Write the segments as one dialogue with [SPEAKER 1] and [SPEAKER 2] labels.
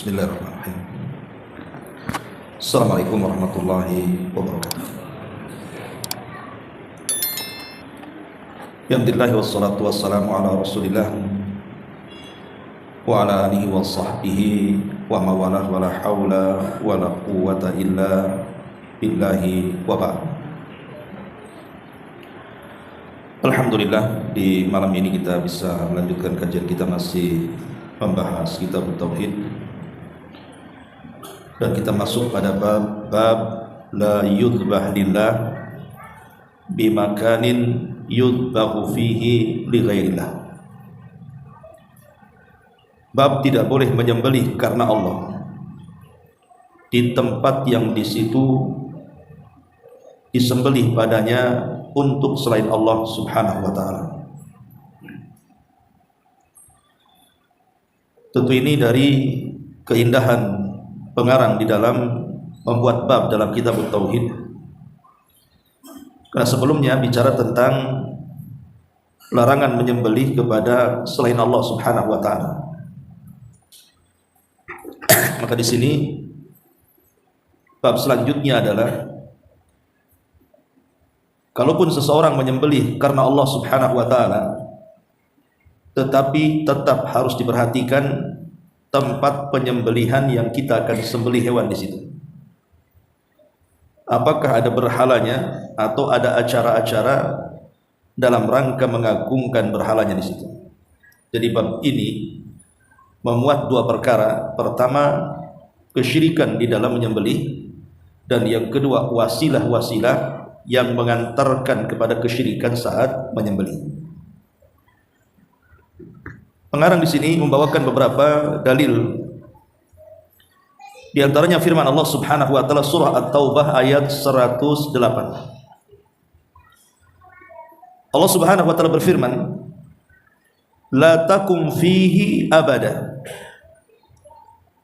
[SPEAKER 1] Bismillahirrahmanirrahim. Assalamualaikum warahmatullahi wabarakatuh. Alhamdulillah wassalatu wassalamu ala Rasulillah wa ala alihi wa sahbihi wa mawalah wa la hawla wa la quwwata illa billahi wa ba'd. Alhamdulillah, di malam ini kita bisa melanjutkan kajian kita, masih membahas kitab Tauhid, dan kita masuk pada bab la yudbah lillah bimakanin yudbahu fihi li ghairillah. Bab tidak boleh menyembelih karena Allah di tempat yang di situ disembelih padanya untuk selain Allah Subhanahu wa taala. Tentu ini dari keindahan pengarang di dalam membuat bab dalam kitab Tauhid. Karena sebelumnya bicara tentang larangan menyembelih kepada selain Allah Subhanahu wa taala. Maka di sini bab selanjutnya adalah kalaupun seseorang menyembelih karena Allah Subhanahu wa taala, tetapi tetap harus diperhatikan tempat penyembelihan yang kita akan sembelih hewan di situ. Apakah ada berhalanya atau ada acara-acara dalam rangka mengagungkan berhalanya di situ. Jadi bab ini memuat dua perkara. Pertama, kesyirikan di dalam menyembelih, dan yang kedua, wasilah-wasilah yang mengantarkan kepada kesyirikan saat menyembelih. Pengarang di sini membawakan beberapa dalil. Di antaranya firman Allah Subhanahu wa taala surah At-Taubah ayat 108. Allah Subhanahu wa taala berfirman, "La takum fihi abada.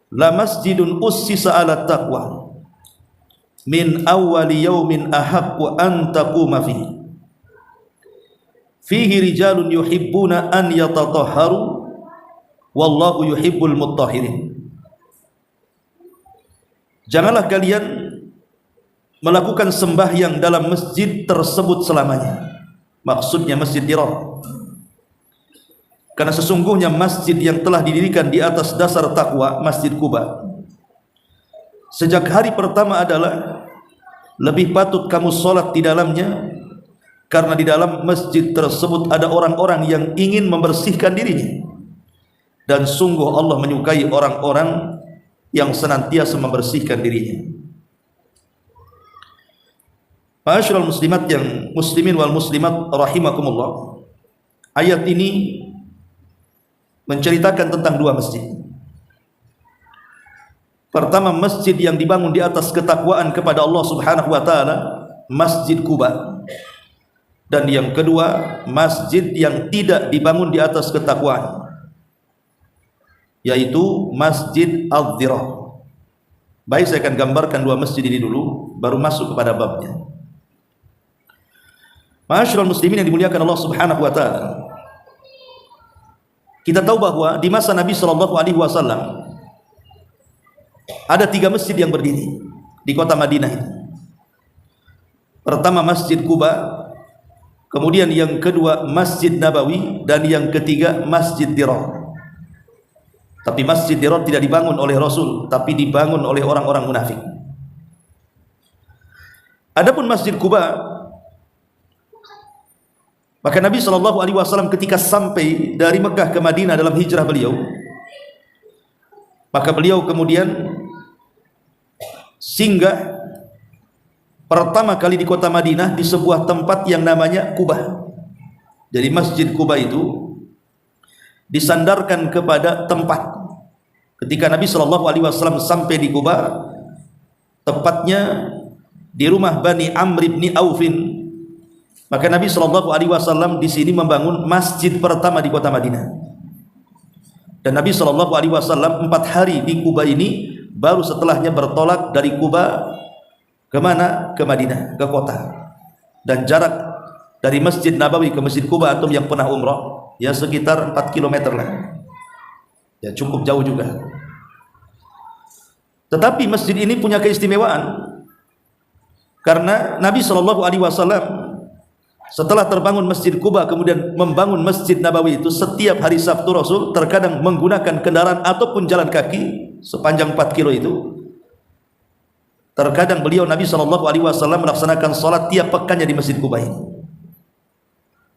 [SPEAKER 1] La masjidun ussisa 'ala taqwa min awwali yaumin ahaqqu an taquma fihi. Fihi rijalun yuhibbuna an yatatahharu wallahu yuhibbul mutahhirin." Janganlah kalian melakukan sembahyang dalam masjid tersebut selamanya. Maksudnya Masjid Dirar. Karena sesungguhnya masjid yang telah didirikan di atas dasar takwa, Masjid Quba, sejak hari pertama adalah lebih patut kamu sholat di dalamnya, karena di dalam masjid tersebut ada orang-orang yang ingin membersihkan dirinya, dan sungguh Allah menyukai orang-orang yang senantiasa membersihkan dirinya. Ma'asyiral muslimat yang muslimin wal muslimat rahimakumullah. Ayat ini menceritakan tentang dua masjid. Pertama, masjid yang dibangun di atas ketakwaan kepada Allah Subhanahu wa taala, Masjid Quba. Dan yang kedua, masjid yang tidak dibangun di atas ketakwaan, yaitu Masjid Al-Dhirar. Baik, saya akan gambarkan dua masjid ini dulu, baru masuk kepada babnya. Ma'asyiral muslimin yang dimuliakan Allah Subhanahu wa taala, kita tahu bahwa di masa Nabi sallallahu alaihi wasallam ada tiga masjid yang berdiri di kota Madinah ini. Pertama Masjid Quba, kemudian yang kedua Masjid Nabawi, dan yang ketiga Masjid Dirar. Tapi Masjid Dirar tidak dibangun oleh Rasul, tapi dibangun oleh orang-orang munafik. Adapun Masjid Quba, maka Nabi SAW ketika sampai dari Mekah ke Madinah dalam hijrah beliau, maka beliau kemudian singgah pertama kali di kota Madinah di sebuah tempat yang namanya Quba. Jadi Masjid Quba itu disandarkan kepada tempat. Ketika Nabi SAW sampai di Quba, tepatnya di rumah Bani Amr bin Aufin, maka Nabi SAW di sini membangun masjid pertama di kota Madinah. Dan Nabi SAW 4 hari di Quba ini, baru setelahnya bertolak dari Quba ke mana? Ke Madinah, ke kota. Dan jarak dari Masjid Nabawi ke Masjid Quba, atau yang pernah umrah, ya sekitar 4 km lah. Ya cukup jauh juga. Tetapi masjid ini punya keistimewaan karena Nabi SAW setelah terbangun Masjid Quba kemudian membangun Masjid Nabawi itu, setiap hari Sabtu Rasul terkadang menggunakan kendaraan ataupun jalan kaki sepanjang 4 kilo itu. Terkadang beliau Nabi SAW melaksanakan salat tiap pekannya di Masjid Quba ini.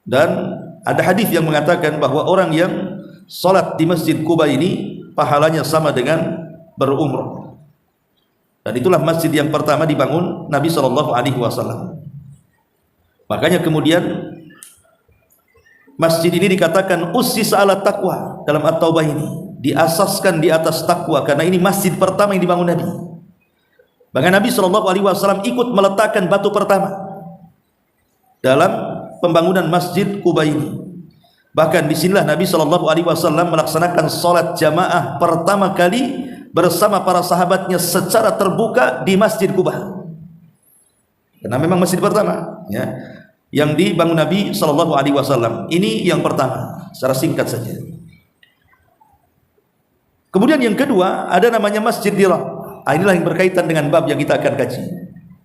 [SPEAKER 1] Dan ada hadis yang mengatakan bahwa orang yang salat di Masjid Quba ini pahalanya sama dengan berumrah. Dan itulah masjid yang pertama dibangun Nabi SAW. Makanya kemudian masjid ini dikatakan ussis ala taqwa dalam At-Taubah ini, diasaskan di atas takwa karena ini masjid pertama yang dibangun Nabi. Bahkan Nabi SAW ikut meletakkan batu pertama dalam pembangunan Masjid Quba ini. Bahkan disinilah Nabi SAW melaksanakan salat jamaah pertama kali bersama para sahabatnya secara terbuka di Masjid Quba. Karena memang masjid pertama ya yang dibangun Nabi SAW. Ini yang pertama, secara singkat saja. Kemudian yang kedua ada namanya Masjid Dirar. Inilah yang berkaitan dengan bab yang kita akan kaji.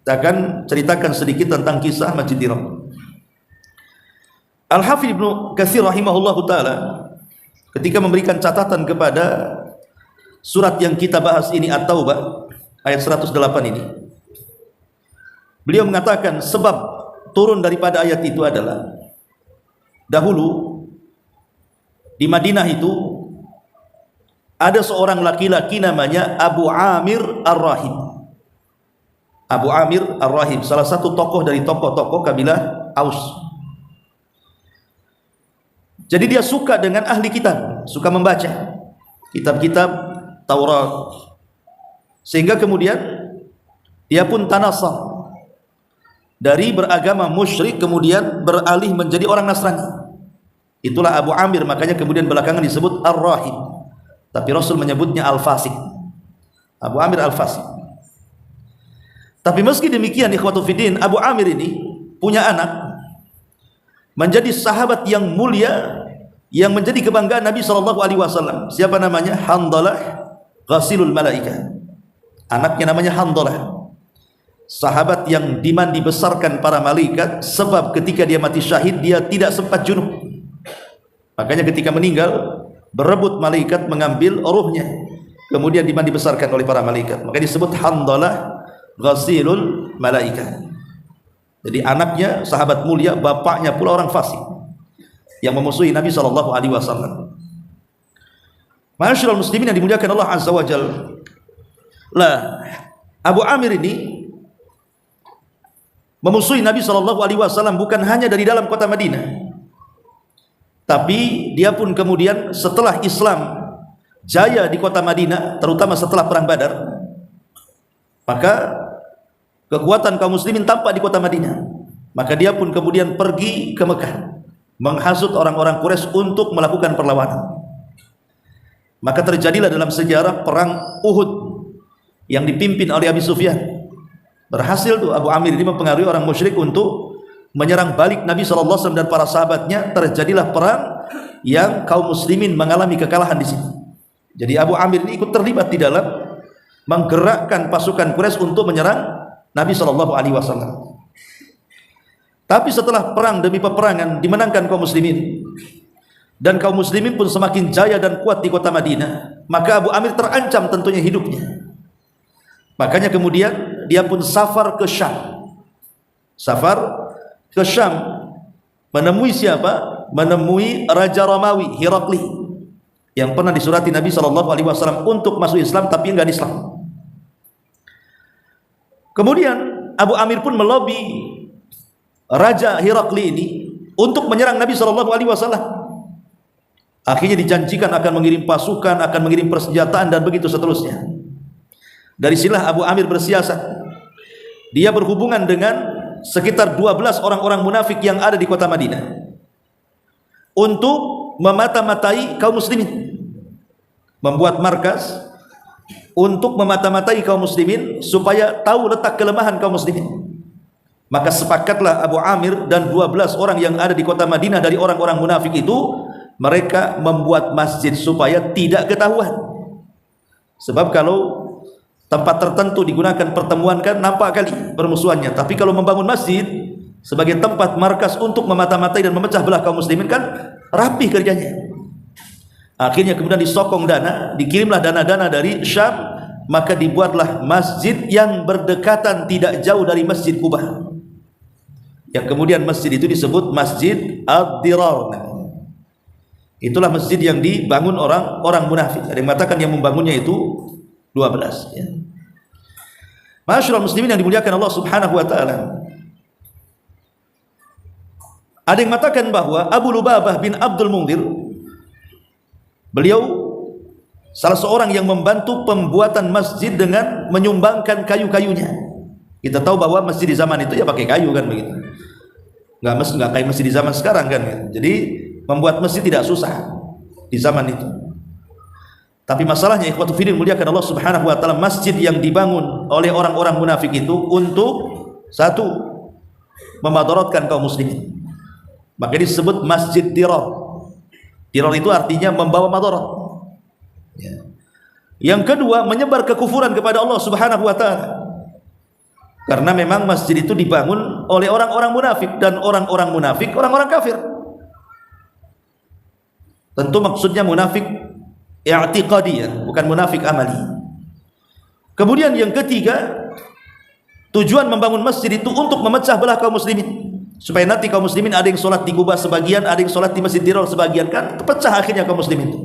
[SPEAKER 1] Kita akan ceritakan sedikit tentang kisah Masjid Dirar. Al-Hafidz Ibnu Katsir rahimahullahu taala ketika memberikan catatan kepada surat yang kita bahas ini, At-Taubah ayat 108 ini, beliau mengatakan sebab turun daripada ayat itu adalah dahulu di Madinah itu ada seorang laki-laki namanya Abu Amir Ar-Rahib. Abu Amir Ar-Rahib salah satu tokoh dari tokoh-tokoh kabilah Aus. Jadi dia suka dengan ahli kitab, suka membaca kitab-kitab Taurat, sehingga kemudian dia pun tanasar dari beragama musyrik kemudian beralih menjadi orang Nasrani. Itulah Abu Amir, makanya kemudian belakangan disebut Ar-Rahib, tapi Rasul menyebutnya Al-Fasik. Abu Amir Al-Fasik. Tapi meski demikian ikhwatu fiddin, Abu Amir ini punya anak menjadi sahabat yang mulia yang menjadi kebanggaan Nabi SAW. Siapa namanya? Handalah Ghasilul Malaikah. Anaknya namanya Handalah, sahabat yang dibesarkan para malaikat, sebab ketika dia mati syahid dia tidak sempat junub. Makanya ketika meninggal berebut malaikat mengambil ruhnya, kemudian dibesarkan oleh para malaikat. Maka disebut Handalah Ghasilul Malaikah. Jadi anaknya sahabat mulia, bapaknya pula orang fasik yang memusuhi Nabi SAW. Ma'asyiral muslimin yang dimuliakan Allah Azza wa Jalla. Lah, Abu Amir ini memusuhi Nabi SAW bukan hanya dari dalam kota Madinah, tapi dia pun kemudian setelah Islam jaya di kota Madinah, terutama setelah perang Badar, maka kekuatan kaum muslimin tampak di kota Madinah. Maka dia pun kemudian pergi ke Mekah menghasut orang-orang Quraisy untuk melakukan perlawanan. Maka terjadilah dalam sejarah perang Uhud yang dipimpin oleh Abi Sufyan. Berhasil tuh Abu Amir ini mempengaruhi orang musyrik untuk menyerang balik Nabi SAW dan para sahabatnya. Terjadilah perang yang kaum muslimin mengalami kekalahan di sini. Jadi Abu Amir ini ikut terlibat di dalam menggerakkan pasukan Quraisy untuk menyerang Nabi SAW. Tapi setelah perang demi peperangan dimenangkan kaum muslimin, dan kaum muslimin pun semakin jaya dan kuat di kota Madinah, maka Abu Amir terancam tentunya hidupnya. Makanya kemudian dia pun safar ke Syam. Menemui siapa? Menemui Raja Romawi Herakli yang pernah disurati Nabi SAW untuk masuk Islam tapi enggak Islam. Kemudian Abu Amir pun melobi Raja Herakli ini untuk menyerang Nabi SAW. Akhirnya dijanjikan akan mengirim pasukan, akan mengirim persenjataan dan begitu seterusnya. Dari sinilah Abu Amir bersiasat. Dia berhubungan dengan sekitar 12 orang-orang munafik yang ada di kota Madinah untuk memata-matai kaum muslimin, membuat markas untuk memata-matai kaum muslimin supaya tahu letak kelemahan kaum muslimin. Maka sepakatlah Abu Amir dan 12 orang yang ada di kota Madinah dari orang-orang munafik itu, mereka membuat masjid supaya tidak ketahuan. Sebab kalau tempat tertentu digunakan pertemuan kan nampak kali permusuhannya. Tapi kalau membangun masjid sebagai tempat markas untuk memata-matai dan memecah belah kaum muslimin kan rapi kerjanya. Akhirnya kemudian disokong dana, dikirimlah dana-dana dari Syam, maka dibuatlah masjid yang berdekatan tidak jauh dari Masjid Quba. Yang kemudian masjid itu disebut Masjid Ad-Dirar. Itulah masjid yang dibangun orang-orang munafik. Ada yang mengatakan yang membangunnya itu 12 ya. Masyaallah muslimin yang dimuliakan Allah Subhanahu wa taala. Ada yang mengatakan bahwa Abu Lubabah bin Abdul Munzir, beliau salah seorang yang membantu pembuatan masjid dengan menyumbangkan kayu-kayunya. Kita tahu bahwa masjid di zaman itu ya pakai kayu kan begitu. Enggak kayak masjid di zaman sekarang kan gitu. Jadi membuat masjid tidak susah di zaman itu. Tapi masalahnya ikhwatu fillah muliakan Allah Subhanahu wa taala, masjid yang dibangun oleh orang-orang munafik itu untuk satu memadaratkan kaum muslimin. Maka disebut Masjid Dirar. Dirar itu artinya membawa madarat. Ya. Yang kedua, menyebar kekufuran kepada Allah Subhanahu wa taala. Karena memang masjid itu dibangun oleh orang-orang munafik, dan orang-orang munafik orang-orang kafir. Tentu maksudnya munafik i'tiqadi ya, bukan munafik amali. Kemudian yang ketiga, tujuan membangun masjid itu untuk memecah belah kaum muslimin, supaya nanti kaum muslimin ada yang sholat di Quba sebagian, ada yang sholat di Masjid Dirar sebagian, kan pecah akhirnya kaum muslimin itu.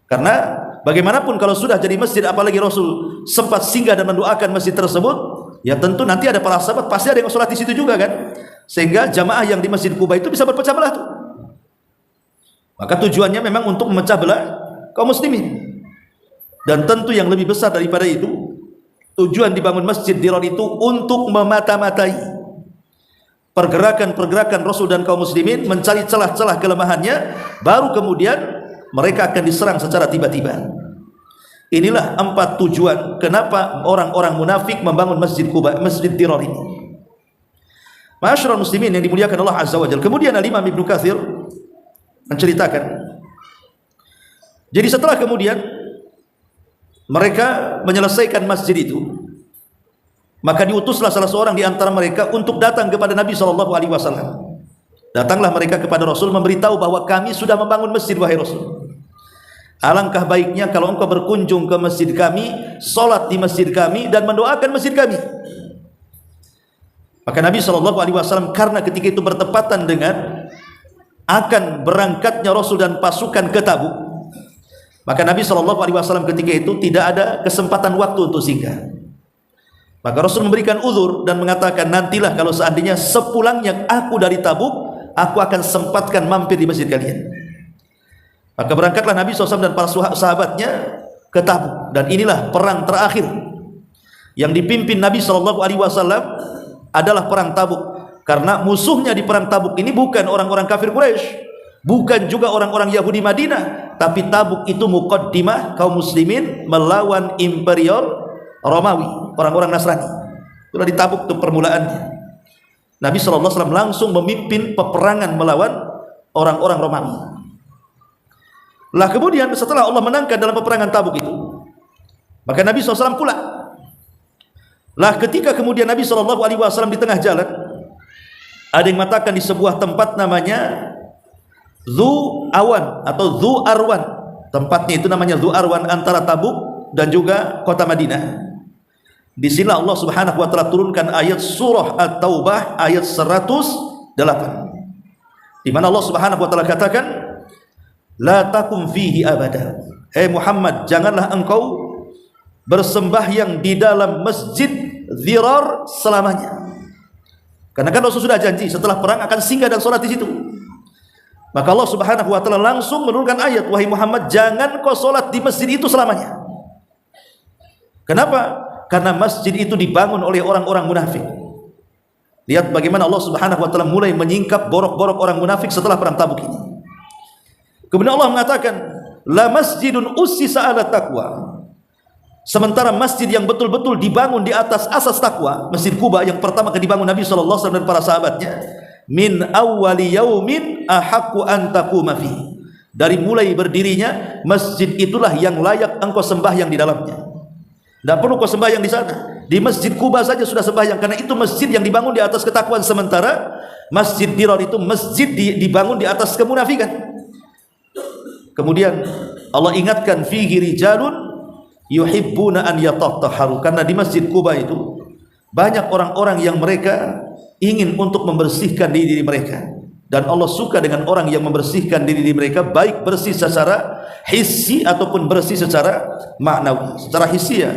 [SPEAKER 1] Karena bagaimanapun kalau sudah jadi masjid, apalagi Rasul sempat singgah dan mendoakan masjid tersebut, ya tentu nanti ada para sahabat pasti ada yang sholat di situ juga kan, sehingga jamaah yang di Masjid Quba itu bisa berpecah belah tuh. Maka tujuannya memang untuk memecah belah kaum muslimin. Dan tentu yang lebih besar daripada itu, tujuan dibangun Masjid Dirar itu untuk memata-matai pergerakan-pergerakan Rasul dan kaum muslimin, mencari celah-celah kelemahannya, baru kemudian mereka akan diserang secara tiba-tiba. Inilah 4 tujuan kenapa orang-orang munafik membangun Masjid Quba, Masjid Dirar ini. Ma'asyiral muslimin yang dimuliakan Allah Azza wa Jalla. Kemudian Imam Ibnu Katsir menceritakan, jadi setelah kemudian mereka menyelesaikan masjid itu, maka diutuslah salah seorang di antara mereka untuk datang kepada Nabi SAW. Datanglah mereka kepada Rasul memberitahu bahwa kami sudah membangun masjid, wahai Rasul. Alangkah baiknya kalau engkau berkunjung ke masjid kami, sholat di masjid kami, dan mendoakan masjid kami. Maka Nabi SAW karena ketika itu bertepatan dengan akan berangkatnya Rasul dan pasukan ke Tabuk, maka Nabi SAW ketika itu tidak ada kesempatan waktu untuk singgah. Maka Rasul memberikan uzur dan mengatakan, nantilah kalau seandainya sepulangnya aku dari Tabuk, aku akan sempatkan mampir di masjid kalian. Maka berangkatlah Nabi SAW dan para sahabatnya ke Tabuk, dan inilah perang terakhir yang dipimpin Nabi SAW adalah perang Tabuk. Karena musuhnya di perang Tabuk ini bukan orang-orang kafir Quraisy, bukan juga orang-orang Yahudi Madinah, tapi Tabuk itu muqaddimah kaum muslimin melawan imperial Romawi, orang-orang Nasrani. Itulah di Tabuk itu permulaannya. Nabi SAW langsung memimpin peperangan melawan orang-orang Romawi. Lah kemudian setelah Allah menangkan dalam peperangan Tabuk itu, maka Nabi SAW pulang. Lah ketika kemudian Nabi SAW di tengah jalan, ada yang mengatakan di sebuah tempat namanya Dzu Awan atau Dzu Arwan. Tempatnya itu namanya Dzu Arwan, antara Tabuk dan juga kota Madinah. Di sini Allah Subhanahu wa taala turunkan ayat surah At-Taubah ayat 108. Di mana Allah Subhanahu wa taala katakan, la takum fihi abada. Hei Muhammad, janganlah engkau bersembahyang di dalam Masjid Dirar selamanya. Karena kan Rasul sudah janji setelah perang akan singgah dan sholat di situ. Maka Allah Subhanahu wa taala langsung menurunkan ayat, wahai Muhammad, jangan kau sholat di masjid itu selamanya. Kenapa? Karena masjid itu dibangun oleh orang-orang munafik. Lihat bagaimana Allah Subhanahu wa taala mulai menyingkap borok-borok orang munafik setelah perang Tabuk ini. Kemudian Allah mengatakan, la masjidun ussisa 'ala taqwa. Sementara masjid yang betul-betul dibangun di atas asas takwa, Masjid Quba yang pertama kali dibangun Nabi SAW dan para sahabatnya, min awwali yaumin ahaqqu an taquma fi. Dari mulai berdirinya masjid itulah yang layak engkau sembahyang di dalamnya. Tidak perlu kau sembahyang di sana. Di Masjid Quba saja sudah sembahyang, karena itu masjid yang dibangun di atas ketakwaan, sementara Masjid Dirar itu masjid dibangun di atas kemunafikan. Kemudian Allah ingatkan, fihi rijalun yuhibbuna an yatatahharu, karena di Masjid Quba itu banyak orang-orang yang mereka ingin untuk membersihkan diri mereka, dan Allah suka dengan orang yang membersihkan diri mereka, baik bersih secara hissi ataupun bersih secara maknawi. Secara hissi ya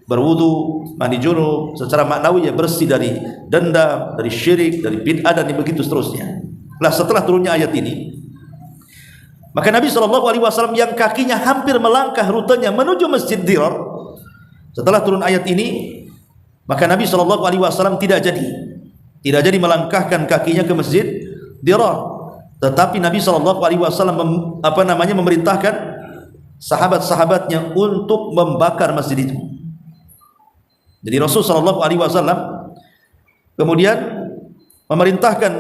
[SPEAKER 1] berwudu, mandi junub, secara maknawi ya bersih dari dendam, dari syirik, dari bid'ah, dan begitu seterusnya. Nah, setelah turunnya ayat ini, maka Nabi SAW yang kakinya hampir melangkah rutenya menuju Masjid Dirar, setelah turun ayat ini, maka Nabi SAW tidak jadi melangkahkan kakinya ke Masjid Dirar, tetapi Nabi SAW memerintahkan sahabat-sahabatnya untuk membakar masjid itu. Jadi Rasul SAW kemudian memerintahkan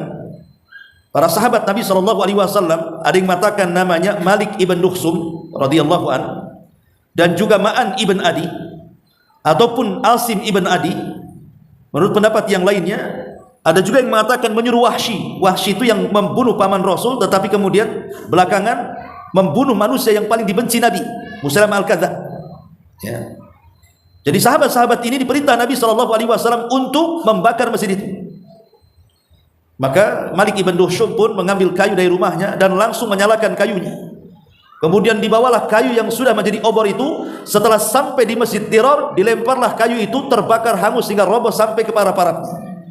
[SPEAKER 1] para sahabat Nabi SAW, ada yang mengatakan namanya Malik ibn Dukhsum radhiyallahu an, dan juga Ma'an ibn Adi ataupun Asim ibn Adi. Menurut pendapat yang lainnya, ada juga yang mengatakan menyuruh Wahsy. Wahsy itu yang membunuh paman Rasul, tetapi kemudian belakangan membunuh manusia yang paling dibenci Nabi, Musailamah al-Kadzdzab. Ya. Jadi sahabat-sahabat ini diperintah Nabi SAW untuk membakar masjid itu. Maka Malik ibn Dukhsum pun mengambil kayu dari rumahnya dan langsung menyalakan kayunya. Kemudian dibawalah kayu yang sudah menjadi obor itu. Setelah sampai di Masjid Dirar, dilemparlah kayu itu, terbakar hangus hingga roboh sampai ke para-paratnya.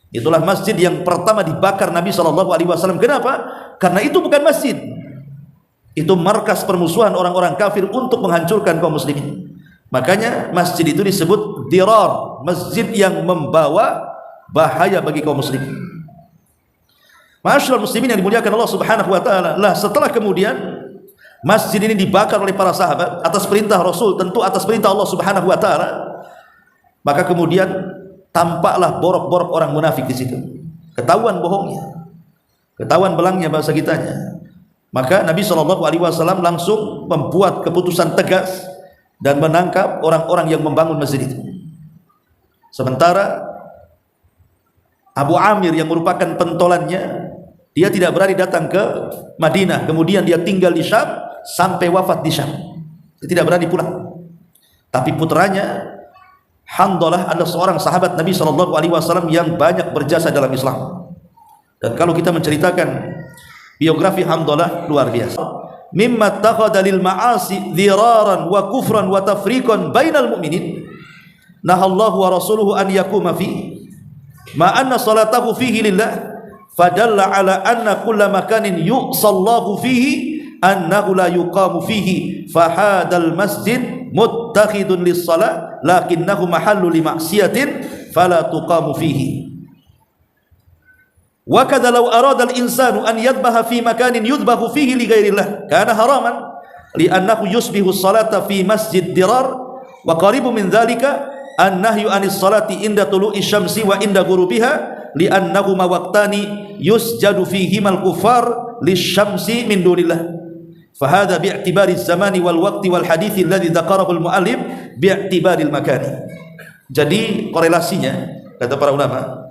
[SPEAKER 1] Itulah masjid yang pertama dibakar Nabi SAW. Kenapa? Karena itu bukan masjid, itu markas permusuhan orang-orang kafir untuk menghancurkan kaum muslimin. Makanya masjid itu disebut Dirar, masjid yang membawa bahaya bagi kaum muslimin. Ma'asyiral muslimin yang dimuliakan Allah Subhanahu wa taala. Lah, setelah kemudian masjid ini dibakar oleh para sahabat atas perintah Rasul, tentu atas perintah Allah Subhanahu wa taala, maka kemudian tampaklah borok-borok orang munafik di situ. Ketahuan bohongnya, ketahuan belangnya bahasa kitanya. Maka Nabi SAW langsung membuat keputusan tegas dan menangkap orang-orang yang membangun masjid itu. Sementara Abu Amir yang merupakan pentolannya, dia tidak berani datang ke Madinah, kemudian dia tinggal di Syam sampai wafat di Syam. Dia tidak berani pulang. Tapi putranya Handalah adalah seorang sahabat Nabi SAW yang banyak berjasa dalam Islam. Dan kalau kita menceritakan biografi Handalah, luar biasa. Mimma takhadha lil ma'asi dhiraran wa kufran wa tafriqan bainal mu'minin, nahallahu wa rasuluhu an yakuma fi ma anna salatahu fihi lillah, fadalla ala anna kulla makanin yu'sallahu fihi annahu la yuqamu fihi, fahadal masjid muttakhidun lis-salah lakinnahu mahallu li ma'siyatin fala tuqamu fihi. Wa kadza law arada al-insanu an yadhbaha fi makanin yudhbahu fihi li ghairillah kana haraman li'annahu yusbihu as-salata fi Masjid Dirar, wa qaribu min dhalika an-nahyu anis salati inda tulu'i syamsi wa inda ghurubiha li'annahu ma waqtani yusjadu fihi mal kuffar lisyamsi min dunillah, fa hadha bi'tibari az-zamani wal waqti wal hadithi alladhi dzakarahu al-muallif bi'tibari al-makani. Jadi korelasinya, kata para ulama,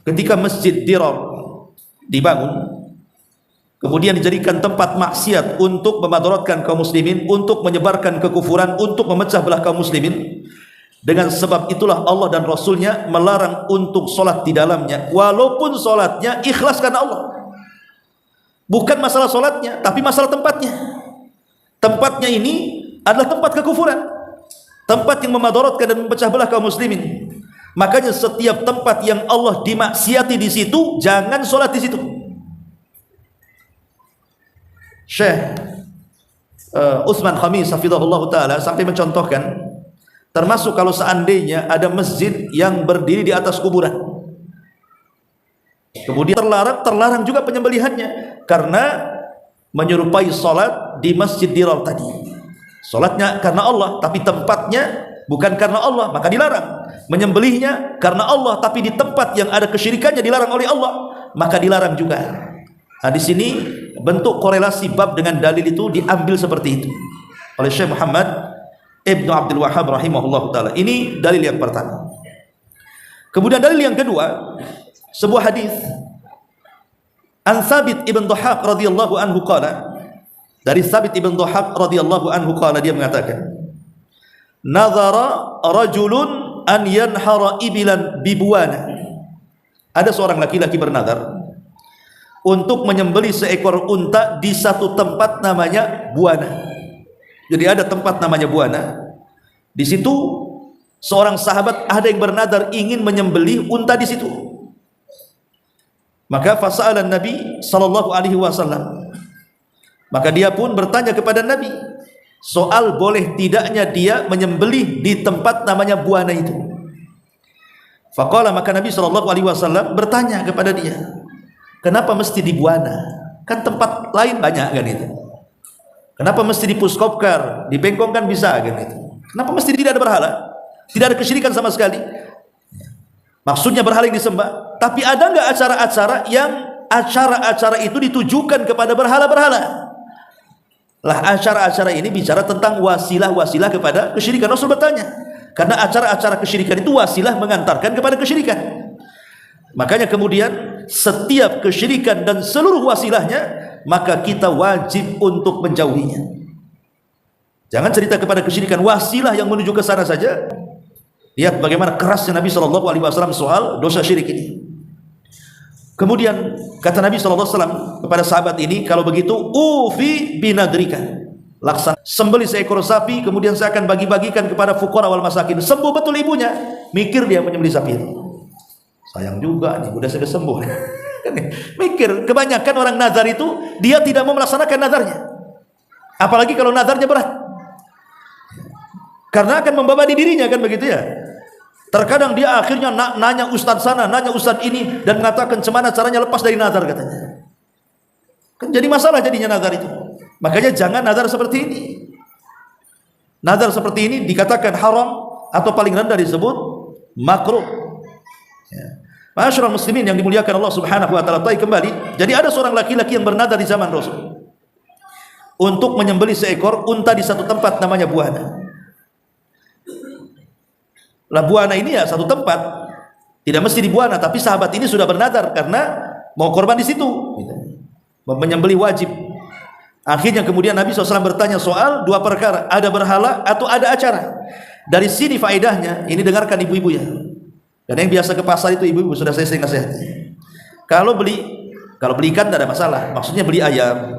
[SPEAKER 1] ketika Masjid Dirar dibangun, kemudian dijadikan tempat maksiat untuk memadaratkan kaum muslimin, untuk menyebarkan kekufuran, untuk memecah belah kaum muslimin, dengan sebab itulah Allah dan Rasulnya melarang untuk solat di dalamnya, walaupun solatnya ikhlas karena Allah. Bukan masalah solatnya, tapi masalah tempatnya. Tempatnya ini adalah tempat kekufuran, tempat yang memadaratkan dan memecah belah kaum muslimin. Makanya setiap tempat yang Allah dimaksiati di situ, jangan sholat di situ. Syekh Utsman Khamis hafizahullah taala sampai mencontohkan, termasuk kalau seandainya ada masjid yang berdiri di atas kuburan, kemudian terlarang juga penyembelihannya, karena menyerupai sholat di Masjid Dirar tadi. Sholatnya karena Allah, tapi tempatnya bukan karena Allah, maka dilarang. Menyembelihnya karena Allah, tapi di tempat yang ada kesyirikannya dilarang oleh Allah, maka dilarang juga. Nah, di sini bentuk korelasi bab dengan dalil itu diambil seperti itu oleh Syekh Muhammad Ibnu Abdul Wahhab rahimahullahu taala. Ini dalil yang pertama. Kemudian dalil yang kedua, sebuah hadis An Thabit ibn Dhahhak radhiyallahu anhu qala, dari Thabit ibn Dhahhak radhiyallahu anhu qala, dia mengatakan, "Nadhara rajulun an yanhara ibilan bibuana." Ada seorang laki-laki bernazar untuk menyembelih seekor unta di satu tempat namanya Buana. Jadi ada tempat namanya Buana. Di situ seorang sahabat ada yang bernazar ingin menyembelih unta di situ. Maka fasa'ala Nabi sallallahu alaihi wasallam. Maka dia pun bertanya kepada Nabi soal boleh tidaknya dia menyembelih di tempat namanya Buana itu. Faqala, maka Nabi sallallahu alaihi wasallam bertanya kepada dia, kenapa mesti di Buana? Kan tempat lain banyak kan itu. Kenapa mesti di Puskopkar, di Bengkong kan bisa kan itu. Kenapa mesti tidak ada berhala? Tidak ada kesyirikan sama sekali. Maksudnya berhala yang disembah. Tapi ada enggak acara-acara yang acara-acara itu ditujukan kepada berhala-berhala? Lah acara-acara ini bicara tentang wasilah-wasilah kepada kesyirikan. Rasul bertanya, karena acara-acara kesyirikan itu wasilah mengantarkan kepada kesyirikan. Makanya kemudian setiap kesyirikan dan seluruh wasilahnya, maka kita wajib untuk menjauhinya. Jangan cerita kepada kesyirikan wasilah yang menuju ke sana saja. Lihat bagaimana kerasnya Nabi SAW soal dosa syirik ini. Kemudian kata Nabi SAW kepada sahabat ini, kalau begitu ufi binadrika, laksana sembelih seekor sapi, kemudian saya akan bagi-bagikan kepada fuqara wal masakin. Sembuh betul ibunya, mikir dia menyembelih sapi itu. Sayang juga nih, udah sudah sembuh. Mikir, kebanyakan orang nazar itu dia tidak mau melaksanakan nazarnya, apalagi kalau nazarnya berat, karena akan membebani dirinya kan begitu ya. Terkadang dia akhirnya nanya ustaz sana, nanya ustaz ini, dan mengatakan cemana caranya lepas dari nazar katanya. Kan jadi masalah jadinya nazar itu. Makanya jangan nazar seperti ini. Nazar seperti ini dikatakan haram atau paling rendah disebut makruh. Ya. Ma'asyiral muslimin yang dimuliakan Allah Subhanahu wa taala, kembali. Jadi ada seorang laki-laki yang bernazar di zaman Rasul untuk menyembelih seekor unta di satu tempat namanya Buana. Lah Buana ini ya satu tempat, tidak mesti di Buana, tapi sahabat ini sudah bernazar karena mau korban di situ, menyembelih wajib. Akhirnya kemudian Nabi SAW bertanya soal dua perkara, ada berhala atau ada acara. Dari sini faedahnya, ini dengarkan ibu-ibu ya. Dan yang biasa ke pasar itu ibu-ibu, sudah saya sering nasihati. Kalau beli ikan tidak ada masalah, maksudnya beli ayam,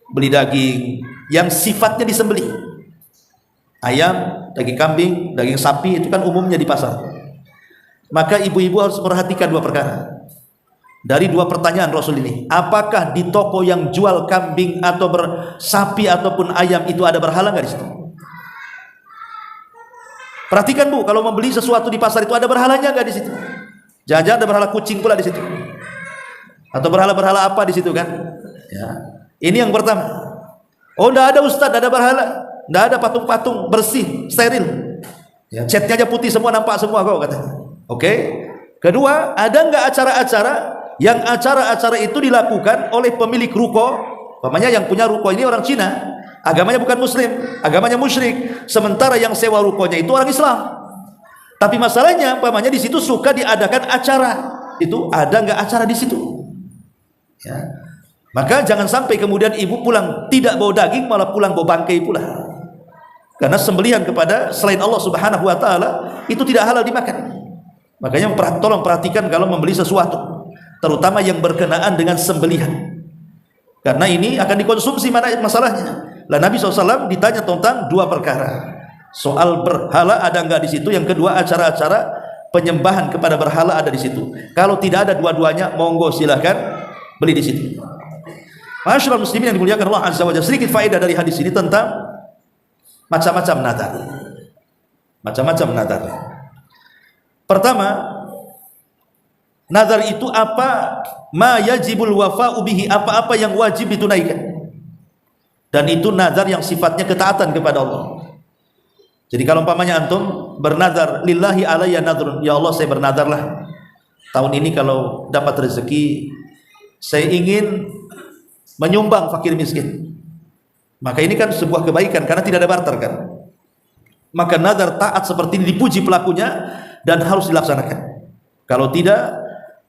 [SPEAKER 1] beli daging yang sifatnya disembelih. Ayam, daging kambing, daging sapi itu kan umumnya di pasar. Maka ibu-ibu harus perhatikan dua perkara. Dari dua pertanyaan Rasul ini, apakah di toko yang jual kambing atau sapi ataupun ayam itu ada berhala nggak di situ? Perhatikan Bu, kalau membeli sesuatu di pasar itu ada berhalanya nggak di situ? Jangan-jangan ada berhala kucing pula di situ, atau berhala-berhala apa di situ kan? Ya. Ini yang pertama. Oh, nggak ada Ustaz, nggak ada berhala, nggak ada patung-patung, bersih, steril. Ya, catnya aja putih semua, nampak semua kok katanya. Oke. Kedua, ada nggak acara-acara yang acara-acara itu dilakukan oleh pemilik ruko, umpamanya yang punya ruko ini orang Cina, agamanya bukan Muslim, agamanya musyrik, sementara yang sewa rukonya itu orang Islam. Tapi masalahnya, umpamanya di situ suka diadakan acara, itu ada nggak acara di situ? Ya. Maka jangan sampai kemudian ibu pulang tidak bawa daging, malah pulang bawa bangkai pula. Karena sembelihan kepada selain Allah Subhanahu wa taala itu tidak halal dimakan. Makanya tolong perhatikan kalau membeli sesuatu, terutama yang berkenaan dengan sembelihan, karena ini akan dikonsumsi, mana masalahnya. Lah Nabi SAW ditanya tentang dua perkara, soal berhala ada enggak di situ, yang kedua acara-acara penyembahan kepada berhala ada di situ. Kalau tidak ada dua-duanya, monggo silahkan beli di situ. Ma'asyiral muslimin yang dimuliakan Allah Azza wa Jalla, sedikit faedah dari hadis ini tentang macam-macam nazar. Macam-macam nazar. Pertama, nazar itu apa? Ma yajibul wafa'u bihi, apa-apa yang wajib ditunaikan. Dan itu nazar yang sifatnya ketaatan kepada Allah. Jadi kalau umpamanya antum bernazar, lillahi alayya nadrun, ya Allah saya bernazarlah tahun ini kalau dapat rezeki saya ingin menyumbang fakir miskin. Maka ini kan sebuah kebaikan karena tidak ada barter kan. maka nazar taat seperti ini dipuji pelakunya dan harus dilaksanakan. Kalau tidak,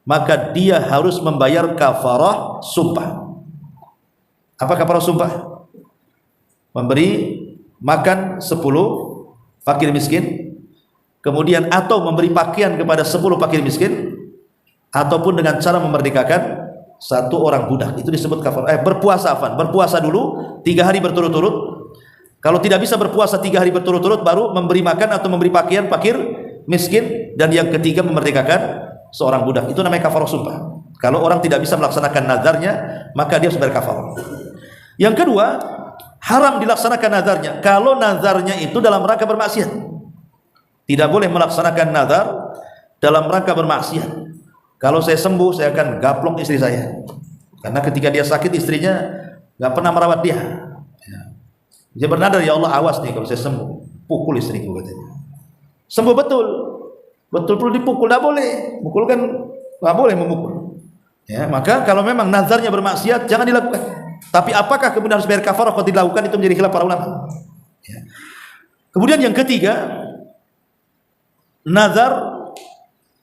[SPEAKER 1] maka dia harus membayar kafarah sumpah. Apa kafarah sumpah? Memberi makan 10 fakir miskin, kemudian atau memberi pakaian kepada 10 fakir miskin, ataupun dengan cara memerdekakan 1 orang budak. Itu disebut kafarah. Berpuasa dulu 3 hari berturut-turut. Kalau tidak bisa berpuasa 3 hari berturut-turut, baru memberi makan atau memberi pakaian fakir miskin, dan yang ketiga memerdekakan seorang budak. Itu namanya kafarah sumpah. Kalau orang tidak bisa melaksanakan nazarnya, maka dia harus bayar kafarah. Yang kedua, haram dilaksanakan nazarnya kalau nazarnya itu dalam rangka bermaksiat. Tidak boleh melaksanakan nazar dalam rangka bermaksiat. Kalau saya sembuh, saya akan gaplok istri saya, karena ketika dia sakit istrinya nggak pernah merawat dia. Dia bernadar, ya Allah, awas nih kalau saya sembuh, pukul istriku, katanya. Sembuh betul perlu dipukul, tidak boleh. Mukul kan nggak boleh memukul. Ya, maka kalau memang nazarnya bermaksiat, jangan dilakukan. Tapi apakah kemudian harus bayar kafarah kalau dilakukan? Itu menjadi khilaf para ulama. Ya. Kemudian yang ketiga, nazar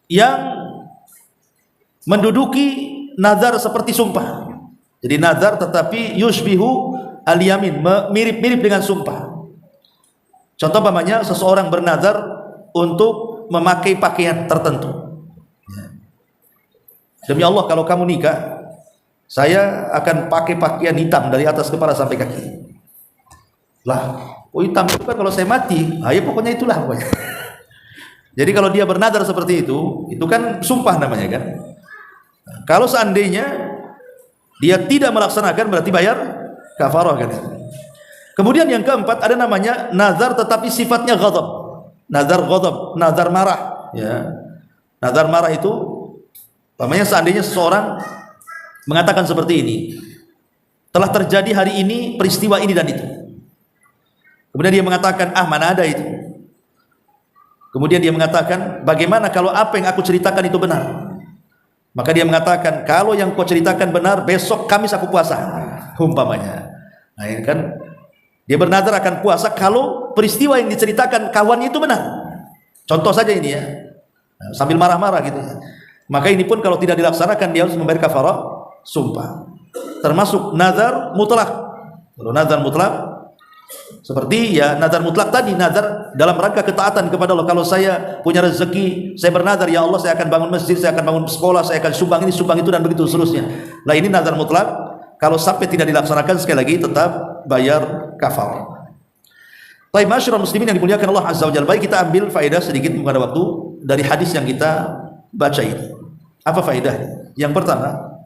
[SPEAKER 1] yang menduduki nazar seperti sumpah. Jadi nazar tetapi yushbihu al-yamin, mirip-mirip dengan sumpah. Contoh umpamanya seseorang bernazar untuk memakai pakaian tertentu. Demi Allah, kalau kamu nikah, saya akan pakai pakaian hitam dari atas kepala sampai kaki. Lah, hitam itu kan kalau saya mati, ya pokoknya itulah pokoknya. Jadi kalau dia bernazar seperti itu kan sumpah namanya kan. Kalau seandainya dia tidak melaksanakan, berarti bayar kafarah kan. Kemudian yang keempat, ada namanya nazar tetapi sifatnya ghadab. Nazar ghadab, nazar marah, ya. Nazar marah itu namanya seandainya seseorang mengatakan seperti ini, telah terjadi hari ini peristiwa ini dan itu. Kemudian dia mengatakan, mana ada itu. Kemudian dia mengatakan, bagaimana kalau apa yang aku ceritakan itu benar? Maka dia mengatakan, kalau yang kau ceritakan benar, besok Kamis aku puasa, umpamanya. Nah, ini kan dia bernazar akan puasa kalau peristiwa yang diceritakan kawannya itu benar. Contoh saja ini ya, sambil marah-marah gitu ya. Maka ini pun kalau tidak dilaksanakan, dia harus membayar kafarah sumpah. Termasuk nazar mutlak. Kalau nazar mutlak, seperti ya nazar mutlak tadi, nazar dalam rangka ketaatan kepada Allah. Kalau saya punya rezeki, saya bernazar, ya Allah, saya akan bangun masjid, saya akan bangun sekolah, saya akan sumbang ini, sumbang itu, dan begitu seterusnya. Nah, ini nazar mutlak. Kalau sampai tidak dilaksanakan, sekali lagi tetap bayar kafarah. Baik, masyarakat muslimin yang dimuliakan Allah Azza wa Jalla, baik kita ambil faedah sedikit pada waktu dari hadis yang kita baca ini. Apa faedahnya? Yang pertama,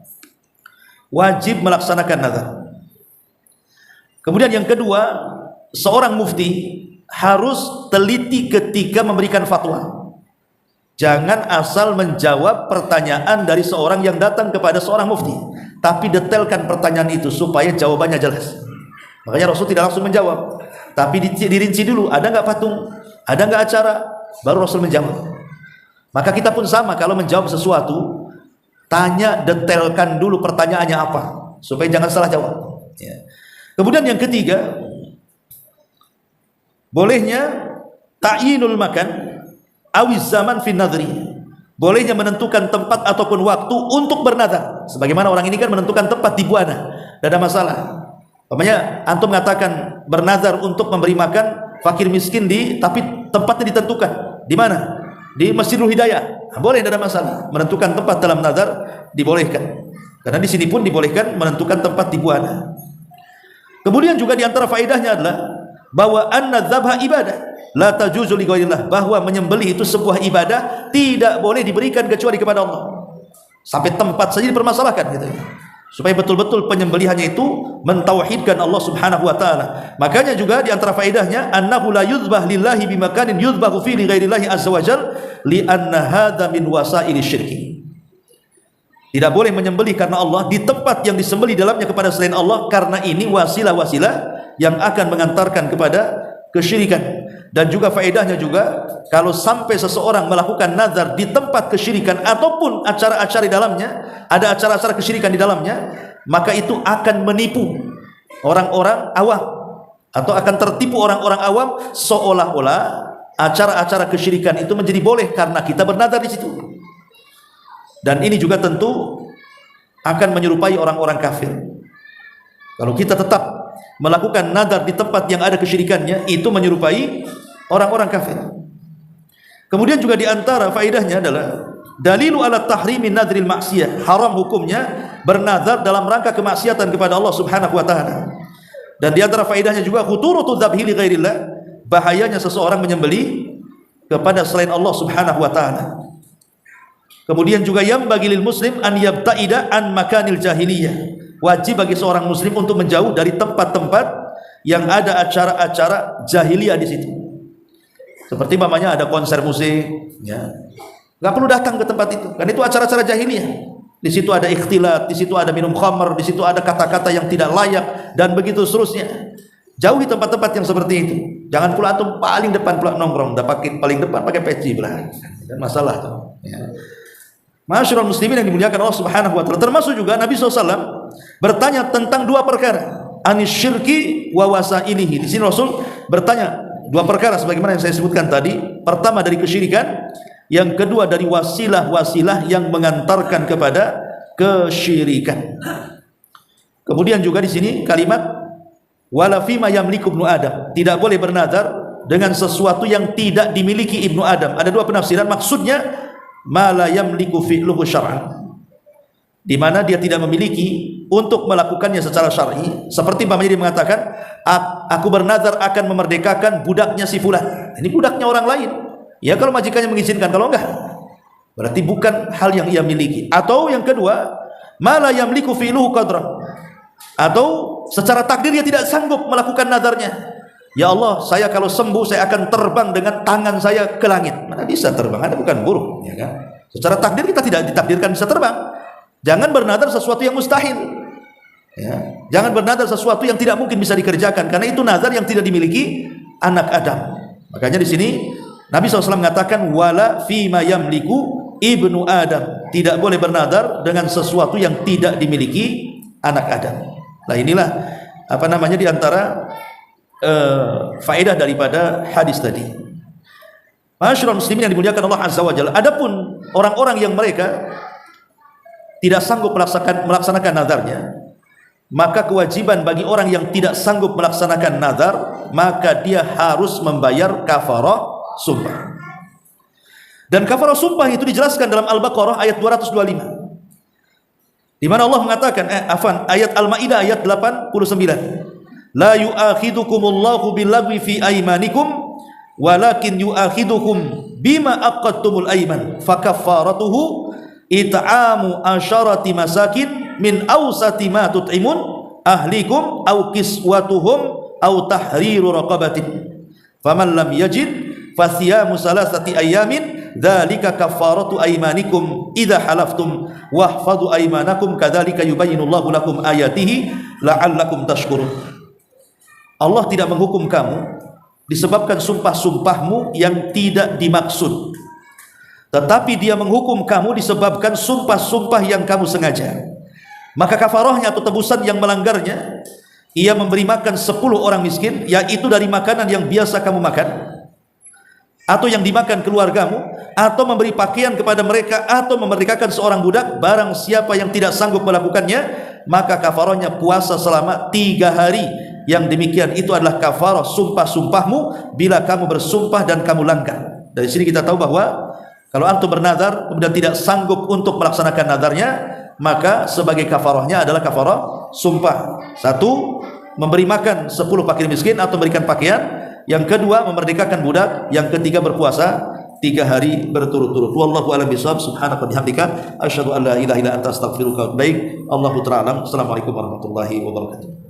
[SPEAKER 1] wajib melaksanakan nazar. Kemudian yang kedua, seorang mufti harus teliti ketika memberikan fatwa. Jangan asal menjawab pertanyaan dari seorang yang datang kepada seorang mufti, tapi detailkan pertanyaan itu supaya jawabannya jelas. Makanya Rasul tidak langsung menjawab, tapi dirinci dulu, ada nggak patung, ada nggak acara, baru Rasul menjawab. Maka kita pun sama, kalau menjawab sesuatu, tanya, detailkan dulu pertanyaannya apa, supaya jangan salah jawab. Ya. Kemudian yang ketiga, bolehnya ta'yinul makan awiz zaman fin nadri. Bolehnya menentukan tempat ataupun waktu untuk bernazar. Sebagaimana orang ini kan menentukan tempat di Buana, tidak ada masalah. Umpamanya antum mengatakan bernazar untuk memberi makan fakir miskin tapi tempatnya ditentukan. Di mana? Di Masjidul Hidayah. Nah, boleh, tidak ada masalah. Menentukan tempat dalam nazar dibolehkan. Karena di sini pun dibolehkan menentukan tempat di Buana. Kemudian juga di antara faedahnya adalah bahwa an-nadzabha ibadah la tajuzu li ghairillah, bahwa menyembelih itu sebuah ibadah, tidak boleh diberikan kecuali kepada Allah. Sampai tempat saja dipermasalahkan gitu. Supaya betul-betul penyembelihannya itu mentauhidkan Allah Subhanahu wa taala. Makanya juga di antara faedahnya annahu la yuzbah lillahi bimakanin yuzbahu fi li ghairillahi azza wajal li anna hadza min wasaili syirki. Tidak boleh menyembelih karena Allah di tempat yang disembelih dalamnya kepada selain Allah, karena ini wasilah-wasilah yang akan mengantarkan kepada kesyirikan. Dan juga faedahnya juga, kalau sampai seseorang melakukan nazar di tempat kesyirikan ataupun acara-acara di dalamnya, ada acara-acara kesyirikan di dalamnya, maka itu akan menipu orang-orang awam. atau akan tertipu orang-orang awam seolah-olah acara-acara kesyirikan itu menjadi boleh karena kita bernadar di situ. Dan ini juga tentu akan menyerupai orang-orang kafir. Kalau kita tetap melakukan nadar di tempat yang ada kesyirikannya, itu menyerupai orang-orang kafir. Kemudian juga di antara faedahnya adalah dalilu ala tahrimin nadril maksiyah, haram hukumnya bernadar dalam rangka kemaksiatan kepada Allah Subhanahu wa taala. Dan di antara faedahnya juga khuturutu dzabhi li ghairillah, bahayanya seseorang menyembelih kepada selain Allah Subhanahu wa taala. Kemudian juga yang bagi lil muslim an yabta'ida an makanil jahiliyah, wajib bagi seorang muslim untuk menjauh dari tempat-tempat yang ada acara-acara jahiliyah di situ. Seperti mamanya ada konser musik, ya, nggak perlu datang ke tempat itu, kan itu acara-acara jahiliyah. Di situ ada ikhtilat, di situ ada minum khamr, di situ ada kata-kata yang tidak layak, dan begitu seterusnya. Jauhi tempat-tempat yang seperti itu. Jangan pula antum paling depan pula nongkrong, udah pakai paling depan pakai peci belah, dan masalah tuh. Ya. Masyarul muslimin yang dimuliakan Allah Subhanahu wa taala, termasuk juga Nabi SAW bertanya tentang dua perkara, anis syirki wa wasailihi. Di sini Rasul bertanya dua perkara sebagaimana yang saya sebutkan tadi. Pertama dari kesyirikan, yang kedua dari wasilah-wasilah yang mengantarkan kepada kesyirikan. Kemudian juga di sini kalimat wala fima yamliku ibnu Adam, tidak boleh bernadar dengan sesuatu yang tidak dimiliki ibnu Adam. Ada dua penafsiran, maksudnya ma la yamliku fi'luhu syar'an, di mana dia tidak memiliki untuk melakukannya secara syar'i. Seperti umpamanya dia mengatakan, aku bernazar akan memerdekakan budaknya si fulan. Ini budaknya orang lain. Ya kalau majikannya mengizinkan, kalau enggak berarti bukan hal yang ia miliki. Atau yang kedua, ma la yamliku fi'luhu qadran, atau secara takdir dia tidak sanggup melakukan nazarnya. Ya Allah, saya kalau sembuh saya akan terbang dengan tangan saya ke langit. Mana bisa terbang? Anda bukan burung, ya kan? Secara takdir kita tidak ditakdirkan bisa terbang. Jangan bernadar sesuatu yang mustahil. Ya. Jangan bernadar sesuatu yang tidak mungkin bisa dikerjakan, karena itu nazar yang tidak dimiliki anak Adam. Makanya di sini Nabi SAW mengatakan wala fima yamliku ibnu Adam, tidak boleh bernadar dengan sesuatu yang tidak dimiliki anak Adam. Nah inilah apa namanya di antara faedah daripada hadis tadi. Masyarul muslimin yang dimuliakan Allah Azza wa Jalla. Adapun orang-orang yang mereka tidak sanggup melaksanakan nazarnya, maka kewajiban bagi orang yang tidak sanggup melaksanakan nazar, maka dia harus membayar kafarah sumpah. Dan kafarah sumpah itu dijelaskan dalam Al-Baqarah ayat 225, di mana Allah mengatakan ayat Al-Maidah ayat 89, la yu'akhidukumullahu billagwi fi aymanikum walakin yu'akhidukum bima aqadtumul ayman fakaffaratuhu it'amu asyarati masakin min awsati ma tut'imun ahlikum aw kiswatuhum aw tahriru raqabatin faman lam yajid fasiyamu salasati ayamin dzalika kaffaratu aymanikum idza halaftum wahfadhu aymanakum kadzalika yubayyinullahu lakum ayatihi la'allakum tashkurun. Allah tidak menghukum kamu disebabkan sumpah-sumpahmu yang tidak dimaksud, tetapi dia menghukum kamu disebabkan sumpah-sumpah yang kamu sengaja. Maka kafarahnya atau tebusan yang melanggarnya, ia memberi makan 10 orang miskin, yaitu dari makanan yang biasa kamu makan atau yang dimakan keluargamu, atau memberi pakaian kepada mereka, atau memerdekakan seorang budak. Barang siapa yang tidak sanggup melakukannya, maka kafarahnya puasa selama 3 hari. Yang demikian itu adalah kafarah sumpah-sumpahmu bila kamu bersumpah dan kamu langgar. Dari sini kita tahu bahwa kalau antum bernazar kemudian tidak sanggup untuk melaksanakan nazarnya, maka sebagai kafarahnya adalah kafarah sumpah. Satu, memberi makan 10 fakir miskin atau memberikan pakaian. Yang kedua, memerdekakan budak. Yang ketiga, berpuasa 3 hari berturut-turut. Wallahu a'lam bishawab. Subhanaka bihamdika asyhadu an la ilaha illa anta astaghfiruka wa atubu ilaik. Allahu ta'ala alam. Assalamualaikum warahmatullahi wabarakatuh.